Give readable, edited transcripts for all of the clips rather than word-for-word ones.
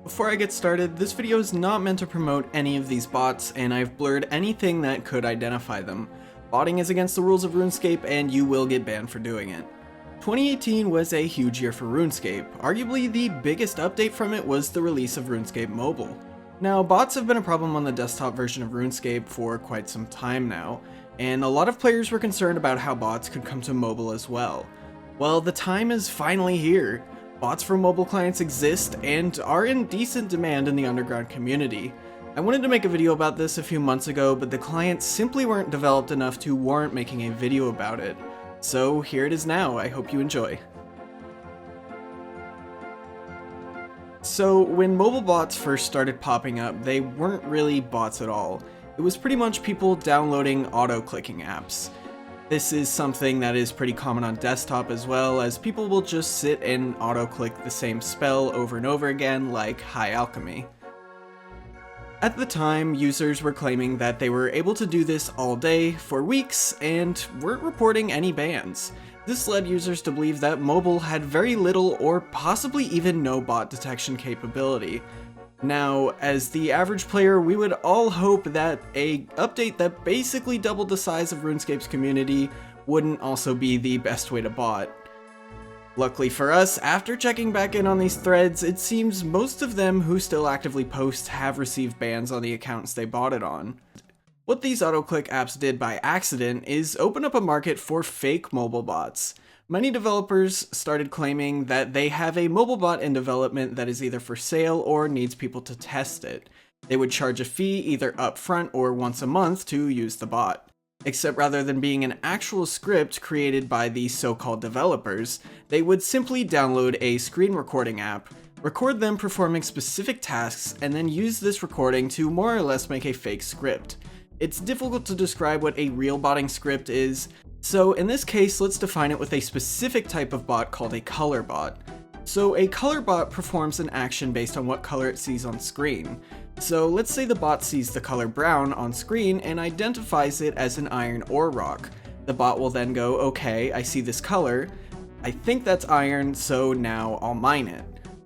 Before I get started, this video is not meant to promote any of these bots, and I've blurred anything that could identify them. Botting is against the rules of RuneScape, and you will get banned for doing it. 2018 was a huge year for RuneScape. Arguably the biggest update from it was the release of RuneScape Mobile. Now, bots have been a problem on the desktop version of RuneScape for quite some time now, and a lot of players were concerned about how bots could come to mobile as well. Well, the time is finally here. Bots for mobile clients exist and are in decent demand in the underground community. I wanted to make a video about this a few months ago, but the clients simply weren't developed enough to warrant making a video about it. So here it is now, I hope you enjoy. So when mobile bots first started popping up, they weren't really bots at all. It was pretty much people downloading auto-clicking apps. This is something that is pretty common on desktop as well, as people will just sit and auto-click the same spell over and over again, like High Alchemy. At the time, users were claiming that they were able to do this all day for weeks and weren't reporting any bans. This led users to believe that mobile had very little or possibly even no bot detection capability. Now, as the average player, we would all hope that an update that basically doubled the size of RuneScape's community wouldn't also be the best way to bot. Luckily for us, after checking back in on these threads, it seems most of them who still actively post have received bans on the accounts they botted on. What these auto-click apps did by accident is open up a market for fake mobile bots. Many developers started claiming that they have a mobile bot in development that is either for sale or needs people to test it. They would charge a fee either upfront or once a month to use the bot. Except rather than being an actual script created by the so-called developers, they would simply download a screen recording app, record them performing specific tasks, and then use this recording to more or less make a fake script. It's difficult to describe what a real botting script is, so in this case, let's define it with a specific type of bot called a color bot. So a color bot performs an action based on what color it sees on screen. So let's say the bot sees the color brown on screen and identifies it as an iron or rock. The bot will then go, okay, I see this color, I think that's iron, so now I'll mine it.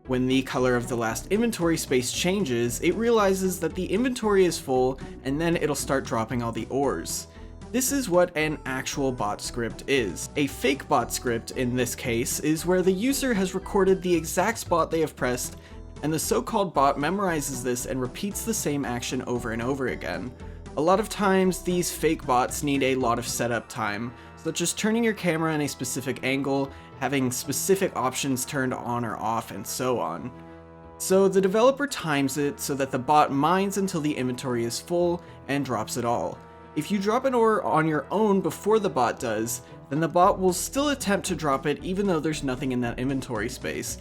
When the color of the last inventory space changes, it realizes that the inventory is full, and then it'll start dropping all the ores. This is what an actual bot script is. A fake bot script, in this case, is where the user has recorded the exact spot they have pressed, and the so-called bot memorizes this and repeats the same action over and over again. A lot of times, these fake bots need a lot of setup time, such as turning your camera in a specific angle, having specific options turned on or off, and so on. So the developer times it so that the bot mines until the inventory is full and drops it all. If you drop an ore on your own before the bot does, then the bot will still attempt to drop it even though there's nothing in that inventory space.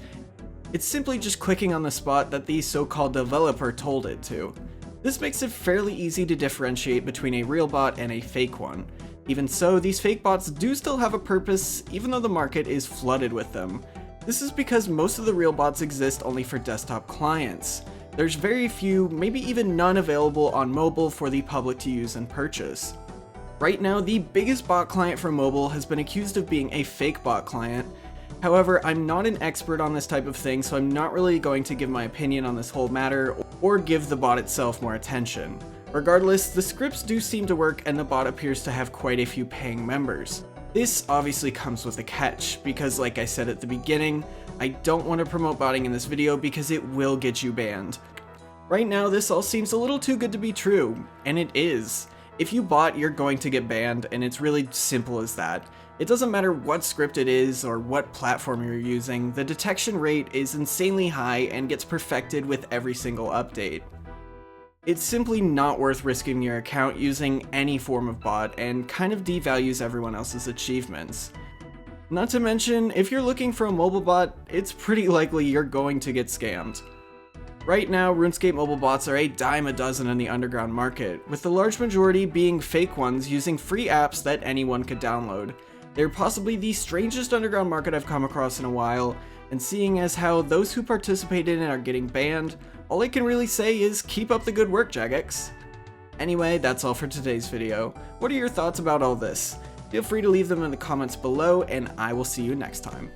It's simply just clicking on the spot that the so-called developer told it to. This makes it fairly easy to differentiate between a real bot and a fake one. Even so, these fake bots do still have a purpose, even though the market is flooded with them. This is because most of the real bots exist only for desktop clients. There's very few, maybe even none available on mobile for the public to use and purchase. Right now, the biggest bot client for mobile has been accused of being a fake bot client. However, I'm not an expert on this type of thing, so I'm not really going to give my opinion on this whole matter or give the bot itself more attention. Regardless, the scripts do seem to work and the bot appears to have quite a few paying members. This obviously comes with a catch, because like I said at the beginning, I don't want to promote botting in this video because it will get you banned. Right now, this all seems a little too good to be true, and it is. If you bot, you're going to get banned, and it's really simple as that. It doesn't matter what script it is or what platform you're using, the detection rate is insanely high and gets perfected with every single update. It's simply not worth risking your account using any form of bot and kind of devalues everyone else's achievements. Not to mention, if you're looking for a mobile bot, it's pretty likely you're going to get scammed. Right now, RuneScape mobile bots are a dime a dozen in the underground market, with the large majority being fake ones using free apps that anyone could download. They're possibly the strangest underground market I've come across in a while, and seeing as how those who participate in it are getting banned, all I can really say is keep up the good work, Jagex. Anyway, that's all for today's video. What are your thoughts about all this? Feel free to leave them in the comments below, and I will see you next time.